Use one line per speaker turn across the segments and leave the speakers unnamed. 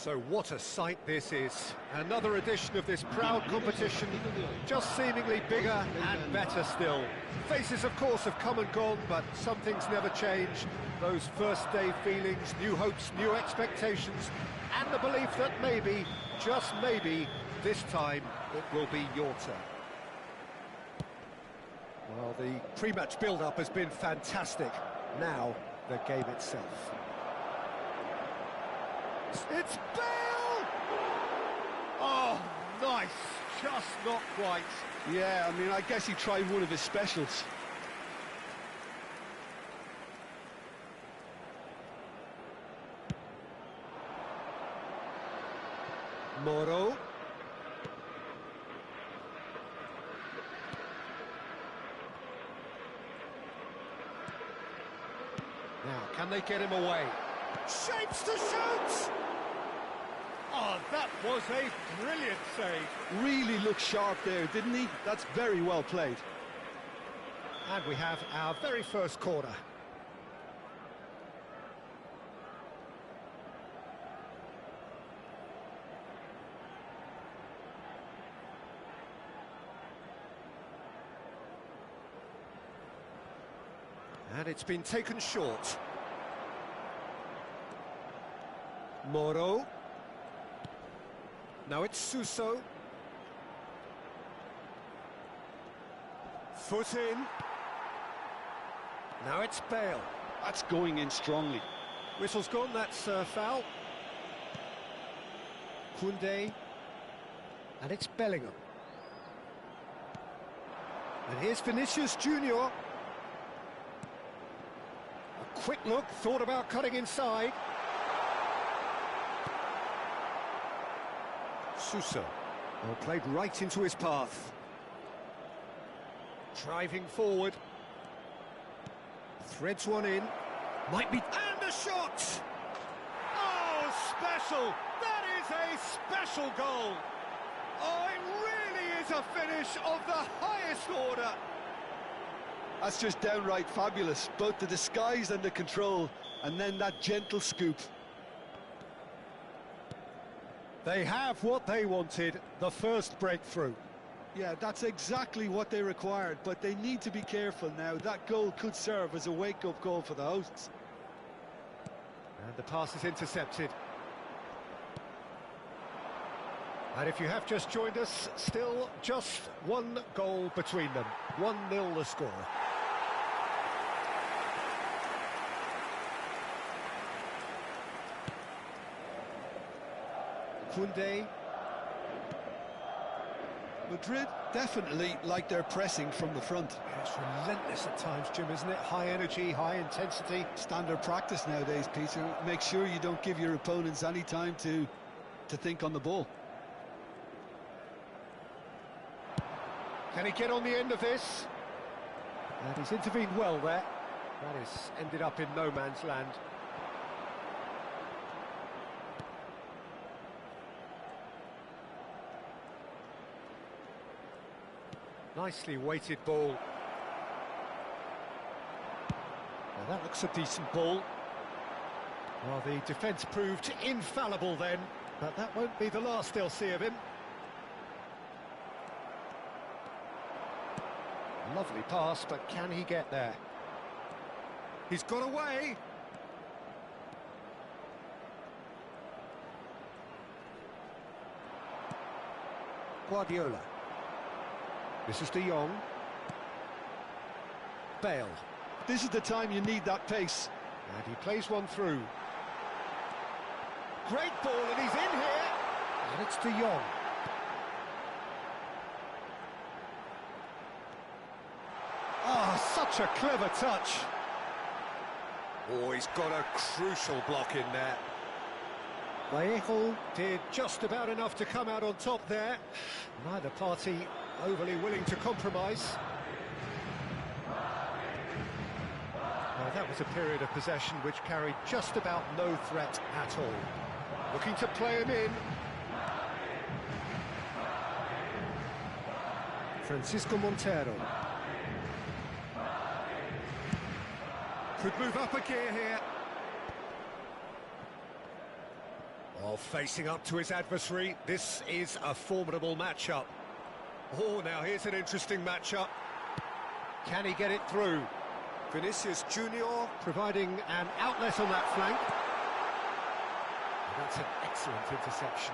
So what a sight this is. Another edition of this proud competition, just seemingly bigger and better still. Faces, of course, have come and gone, but some things never change. Those first-day feelings, new hopes, new expectations, and the belief that maybe, just maybe, this time it will be your turn. Well, the pre-match build-up has been fantastic. Now, the game itself. It's Bale! Oh, nice. Just not quite.
Yeah, I mean, I guess he tried one of his specials.
Moro. Now, can they get him away? Shapes to shoot! Oh, that was a brilliant save.
Really looked sharp there, didn't he? That's very well played.
And we have our very first corner. And it's been taken short. Moro. Now it's Suso. Foot in. Now it's Bale.
That's going in strongly.
Whistle's gone, that's foul. Koundé. And it's Bellingham. And here's Vinicius Junior. A quick look, thought about cutting inside. Suso. Well, played right into his path. Driving forward. Threads one in. Might be... And a shot! Oh, special! That is a special goal! Oh, it really is a finish of the highest order!
That's just downright fabulous. Both the disguise and the control, and then that gentle scoop.
They have what they wanted, the first breakthrough.
Yeah, that's exactly what they required, but they need to be careful now. That goal could serve as a wake-up call for the hosts.
And the pass is intercepted. And if you have just joined us, still just one goal between them. 1-0 the score. Koundé.
Madrid definitely like their pressing from the front.
It's relentless at times, Jim, isn't it? High energy, high intensity.
Standard practice nowadays, Peter. Make sure you don't give your opponents any time to think on the ball.
Can he get on the end of this? And he's intervened well there. That has ended up in no man's land. Nicely weighted ball. Now that looks a decent ball. Well, the defence proved infallible then, but that won't be the last they'll see of him. Lovely pass, but can he get there? He's got away! Guardiola. This is De Jong. Bale.
This is the time you need that pace.
And he plays one through. Great ball, and he's in here! And it's De Jong. Oh, such a clever touch. Oh, he's got a crucial block in there. Vallejo did just about enough to come out on top there. Neither party overly willing to compromise. Well, that was a period of possession which carried just about no threat at all. Looking to play him in. Francisco Montero. Could move up a gear here. Oh, facing up to his adversary, this is a formidable matchup. Oh, now here's an interesting matchup. Can he get it through? Vinicius Junior providing an outlet on that flank. That's an excellent interception.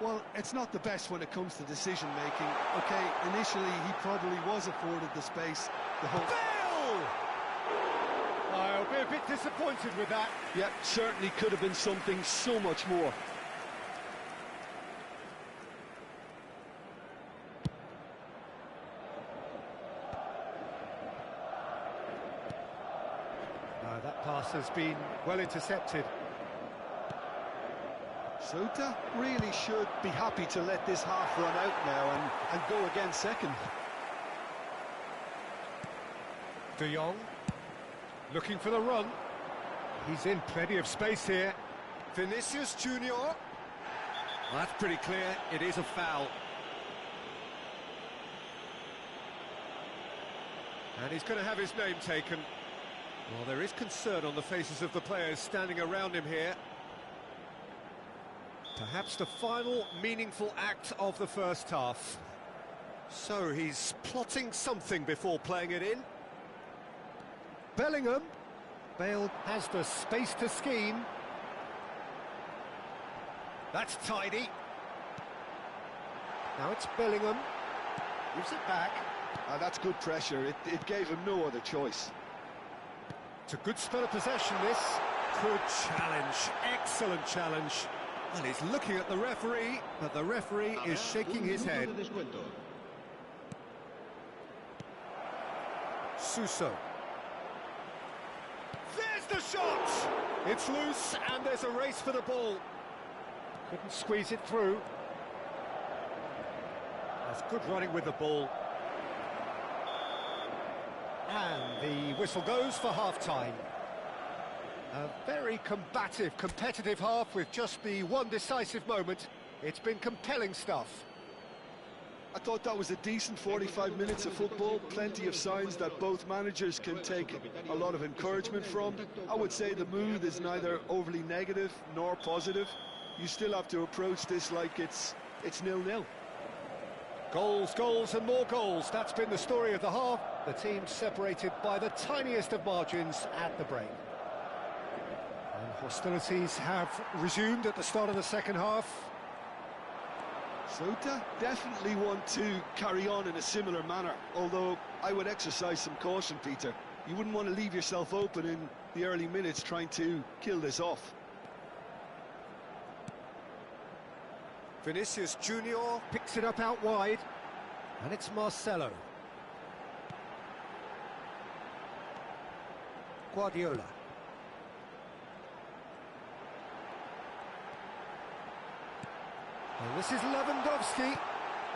Well, it's not the best when it comes to decision-making. OK, initially he probably was afforded the space. The whole...
Bale! I'll be a bit disappointed with that.
Yeah, certainly could have been something so much more.
That pass has been well intercepted.
Sota really should be happy to let this half run out now and go again second.
De Jong, looking for the run. He's in plenty of space here. Vinicius Junior. Well, that's pretty clear, it is a foul. And he's going to have his name taken. Well, there is concern on the faces of the players standing around him here. Perhaps the final meaningful act of the first half. So he's plotting something before playing it in. Bellingham. Bale has the space to scheme. That's tidy. Now it's Bellingham. Gives it back.
That's good pressure. It gave him no other choice.
It's a good spell of possession, this. Good challenge. Excellent challenge. Well, he's looking at the referee, but the referee is shaking his head. Suso. There's the shot! It's loose, and there's a race for the ball. Couldn't squeeze it through. That's good running with the ball. And the whistle goes for half-time. A very combative, competitive half with just the one decisive moment. It's been compelling stuff.
I thought that was a decent 45 minutes of football. Plenty of signs that both managers can take a lot of encouragement from. I would say the mood is neither overly negative nor positive. You still have to approach this like it's 0-0.
Goals, goals and more goals. That's been the story of the half. The team separated by the tiniest of margins at the break. And hostilities have resumed at the start of the second half.
Sota definitely want to carry on in a similar manner, although I would exercise some caution, Peter. You wouldn't want to leave yourself open in the early minutes trying to kill this off.
Vinicius Junior picks it up out wide, and it's Marcelo. Guardiola. And this is Lewandowski,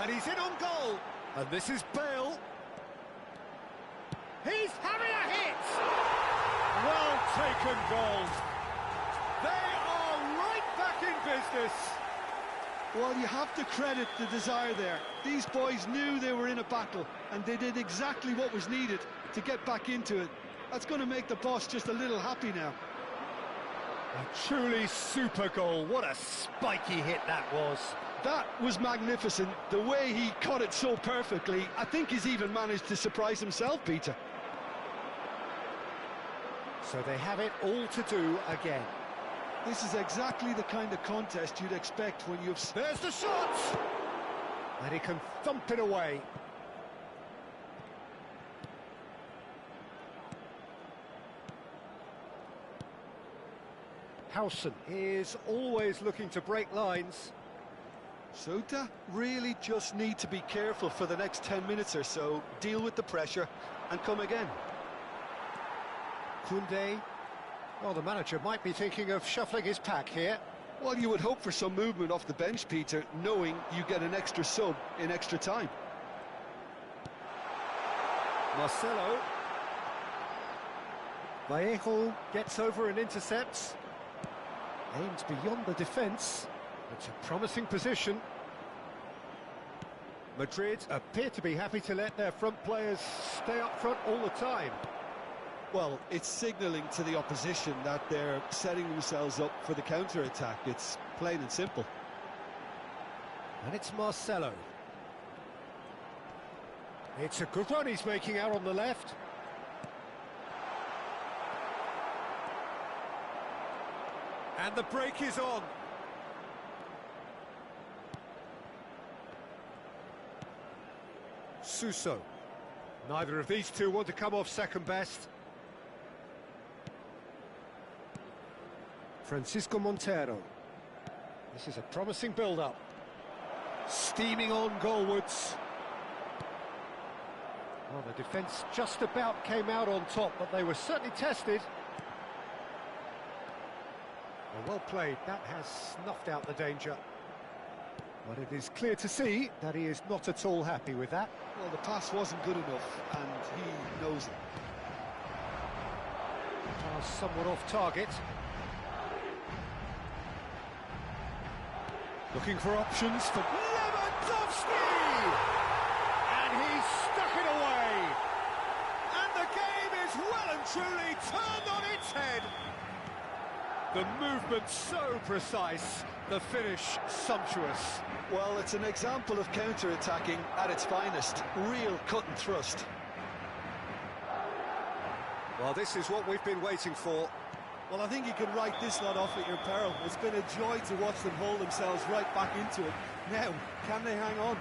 and he's in on goal. And this is Bale. He's having a hit! Well taken goal. They are right back in business.
Well, you have to credit the desire there. These boys knew they were in a battle, and they did exactly what was needed to get back into it. That's going to make the boss just a little happy now.
A truly super goal. What a spiky hit that was.
That was magnificent. The way he caught it so perfectly, I think he's even managed to surprise himself, Peter.
So they have it all to do again.
This is exactly the kind of contest you'd expect when you've...
There's the shot! And he can thump it away. Howson is always looking to break lines.
Sota really just need to be careful for the next 10 minutes or so, deal with the pressure and come again.
Koundé. Well, the manager might be thinking of shuffling his pack here.
Well, you would hope for some movement off the bench, Peter, knowing you get an extra sub in extra time.
Marcelo. Vallejo gets over and intercepts. Aims beyond the defence. It's a promising position. Madrid appear to be happy to let their front players stay up front all the time.
Well, it's signalling to the opposition that they're setting themselves up for the counter-attack. It's plain and simple.
And it's Marcelo. It's a good run he's making out on the left. And the break is on. Suso. Neither of these two want to come off second best. Francisco Montero. This is a promising build-up. Steaming on goalwards. Well, the defence just about came out on top, but they were certainly tested. Well played, that has snuffed out the danger. But it is clear to see that he is not at all happy with that.
Well, the pass wasn't good enough, and he knows it.
Pass somewhat off target. Looking for options for Lewandowski! And he's stuck it away! And the game is well and truly turned on its head! The movement so precise, the finish sumptuous.
Well, it's an example of counter-attacking at its finest. Real cut and thrust.
Well, this is what we've been waiting for.
Well, I think you can write this lot off at your peril. It's been a joy to watch them haul themselves right back into it. Now, can they hang on?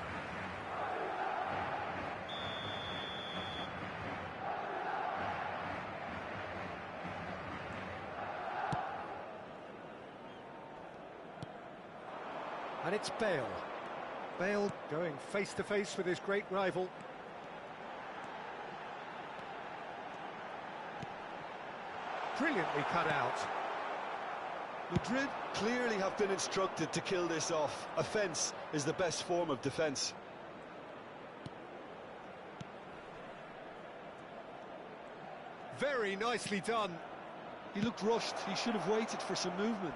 And it's Bale. Bale going face-to-face with his great rival. Brilliantly cut out.
Madrid clearly have been instructed to kill this off. Offence is the best form of defence.
Very nicely done.
He looked rushed. He should have waited for some movement.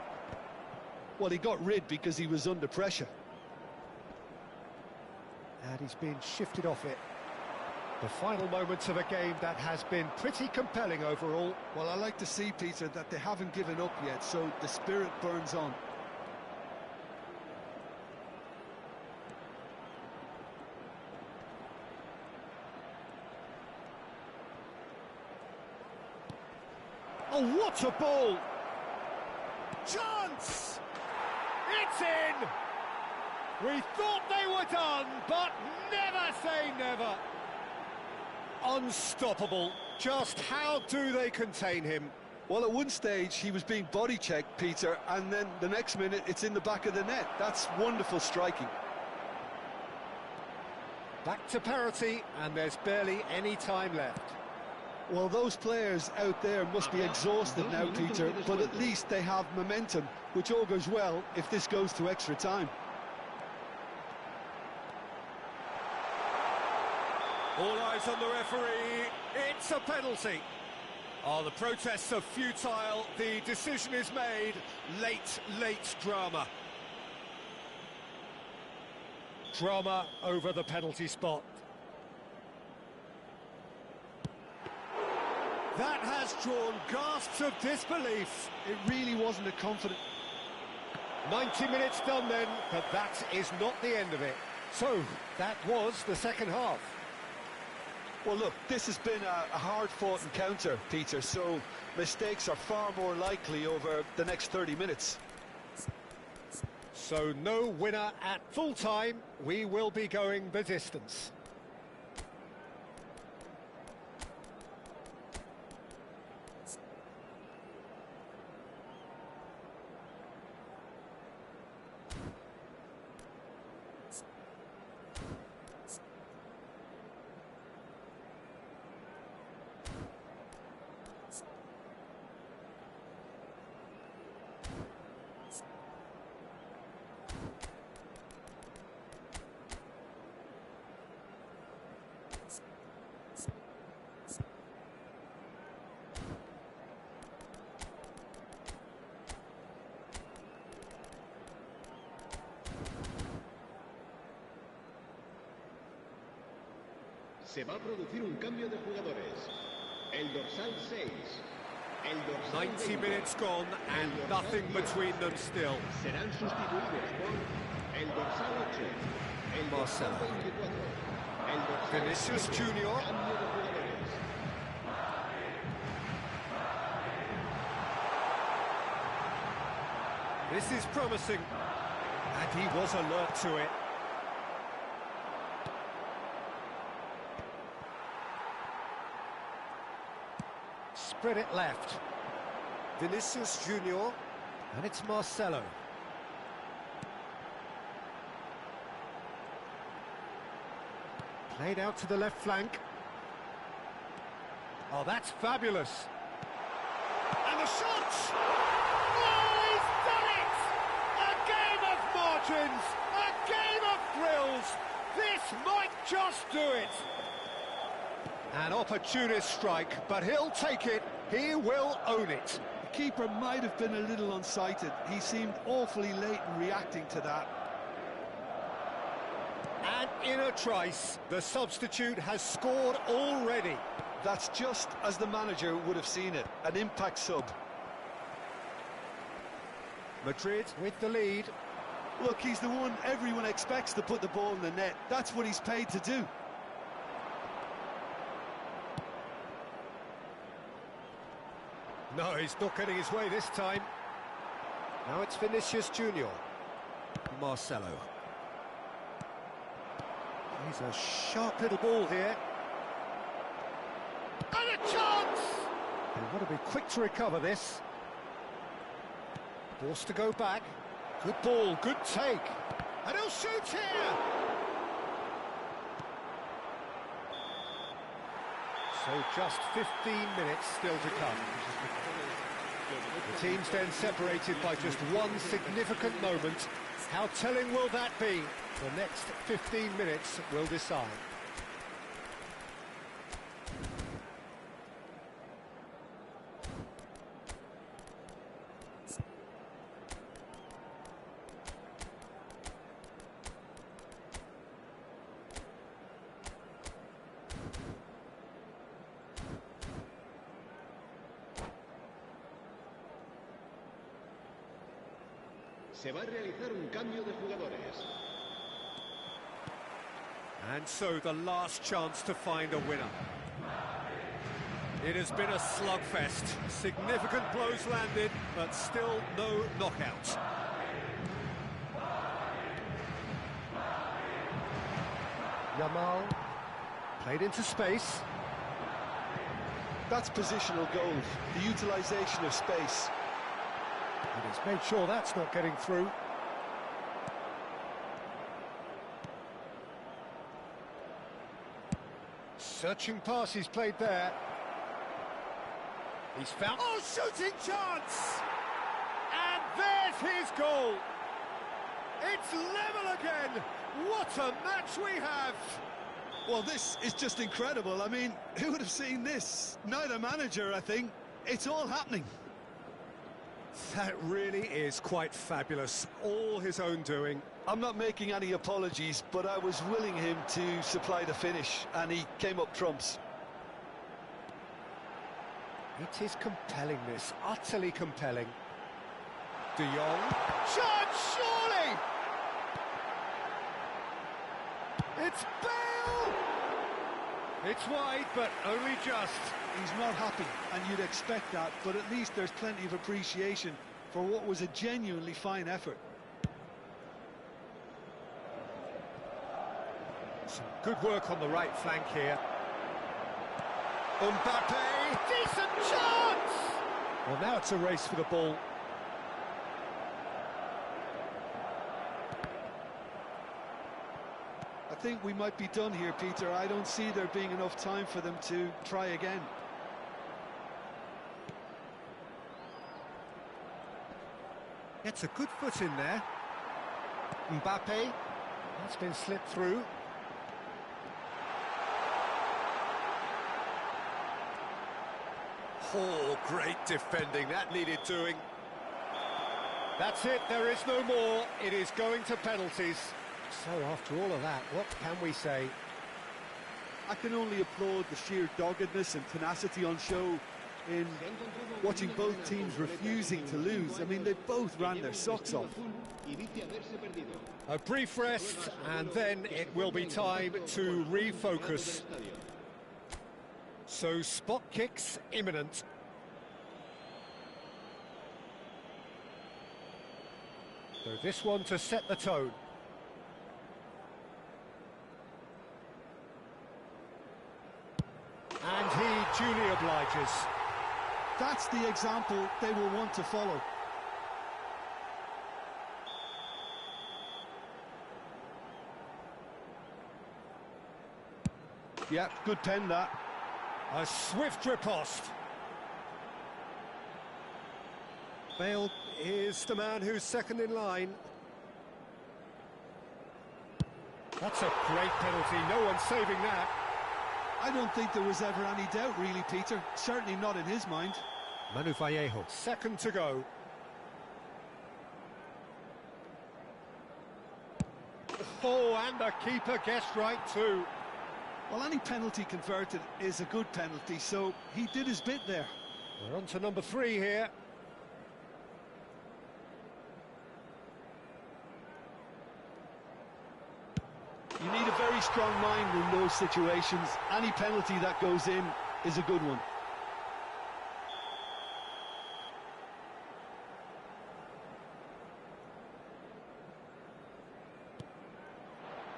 Well, he got rid because he was under pressure.
And he's been shifted off it. The final moments of a game that has been pretty compelling overall.
Well, I like to see, Peter, that they haven't given up yet, so the spirit burns on.
Oh, what a ball! Chance! It's in! We thought they were done, but never say never. Unstoppable. Just how do they contain him?
Well, at one stage, he was being body-checked, Peter, and then the next minute, it's in the back of the net. That's wonderful striking.
Back to parity, and there's barely any time left.
Well, those players out there must be exhausted now, Peter, but at least they have momentum, which augurs well if this goes to extra time.
All eyes on the referee. It's a penalty. Oh, the protests are futile. The decision is made. Late drama. Drama over the penalty spot. That has drawn gasps of disbelief.
It really wasn't a confident...
90 minutes done then, but that is not the end of it. So, that was the second half.
Well, look, this has been a hard-fought encounter, Peter, so mistakes are far more likely over the next 30 minutes.
So, no winner at full-time. We will be going the distance.
Se va a producir un cambio de jugadores. El dorsal 6.
90 minutes gone and nothing between them still.
Serán sustituidos por el dorsal 8. El dorsal
Marcelo.
24. El dorsal
Vinicius
7.
Junior.
Cambio de jugadores.
This is promising. And he was alert to it. Spread it left. Vinicius Junior. And it's Marcelo. Played out to the left flank. Oh, that's fabulous. And the shot! Oh, he's done it! A game of margins! A game of thrills! This might just do it! An opportunist strike, but he'll take it. He will own it.
The keeper might have been a little unsighted. He seemed awfully late in reacting to that.
And in a trice, the substitute has scored already.
That's just as the manager would have seen it, an impact sub.
Madrid with the lead.
Look, he's the one everyone expects to put the ball in the net. That's what he's paid to do.
No, he's not getting his way this time. Now it's Vinicius Junior. Marcelo. He's a sharp little ball here. And a chance! They've got to be quick to recover this. Forced to go back. Good ball, good take. And he'll shoot here! So just 15 minutes still to come. The teams then separated by just one significant moment. How telling will that be? The next 15 minutes will decide.
Se va a realizar un cambio de jugadores.
And so the last chance to find a winner. It has been a slugfest. Significant blows landed, but still no knockout. Yamal played into space.
That's positional goal, the utilisation of space.
And he's made sure that's not getting through. Searching pass he's played there. He's found... Oh, shooting chance! And there's his goal! It's level again! What a match we have!
Well, this is just incredible. I mean, who would have seen this? Neither manager, I think. It's all happening.
That really is quite fabulous. All his own doing.
I'm not making any apologies, but I was willing him to supply the finish, and he came up trumps.
It is compelling, this. Utterly compelling. De Jong. Chance, surely! It's Bale! It's wide, but only just.
He's not happy, and you'd expect that, but at least there's plenty of appreciation for what was a genuinely fine effort.
Some good work on the right flank here. Mbappe! Decent chance! Well, now it's a race for the ball.
I think we might be done here, Peter. I don't see there being enough time for them to try again.
Gets a good foot in there. Mbappe. That's been slipped through. Oh, great defending. That needed doing. That's it. There is no more. It is going to penalties. So after all of that, what can we say?
I can only applaud the sheer doggedness and tenacity on show in watching both teams refusing to lose. I mean, they both ran their socks off.
A brief rest, and then it will be time to refocus. So spot kicks imminent. So this one to set the tone. And he duly obliges.
That's the example they will want to follow.
Yeah, good pen that.
A swift riposte. Bale is the man who's second in line. That's a great penalty, no one's saving that.
I don't think there was ever any doubt, really, Peter. Certainly not in his mind.
Manu Vallejo, second to go. Oh, and the keeper guessed right too.
Well, any penalty converted is a good penalty, so he did his bit there.
We're on to number 3 here.
You need a very strong mind in those situations. Any penalty that goes in is a good one.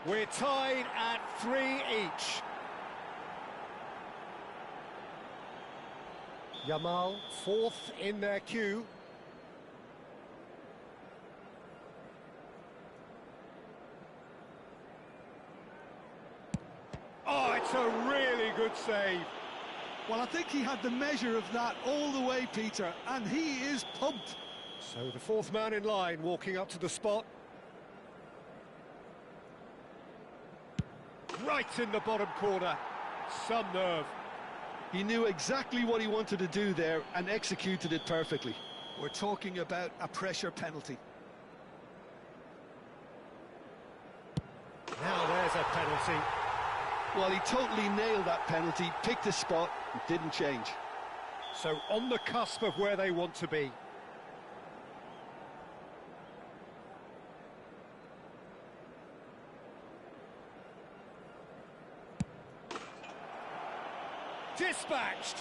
We're tied at 3 each. Yamal, fourth in their queue. Oh, it's a really good save.
Well, I think he had the measure of that all the way, Peter, and he is pumped.
So the fourth man in line walking up to the spot. Right in the bottom corner. Some nerve.
He knew exactly what he wanted to do there and executed it perfectly.
We're talking about a pressure penalty.
Now there's a penalty.
Well, he totally nailed that penalty, picked a spot, and didn't change.
So on the cusp of where they want to be. Dispatched!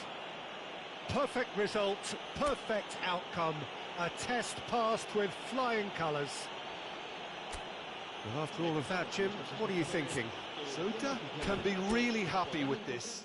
Perfect result, perfect outcome. A test passed with flying colours. Well, after all of that, Jim, what are you thinking?
Sota can be really happy with this.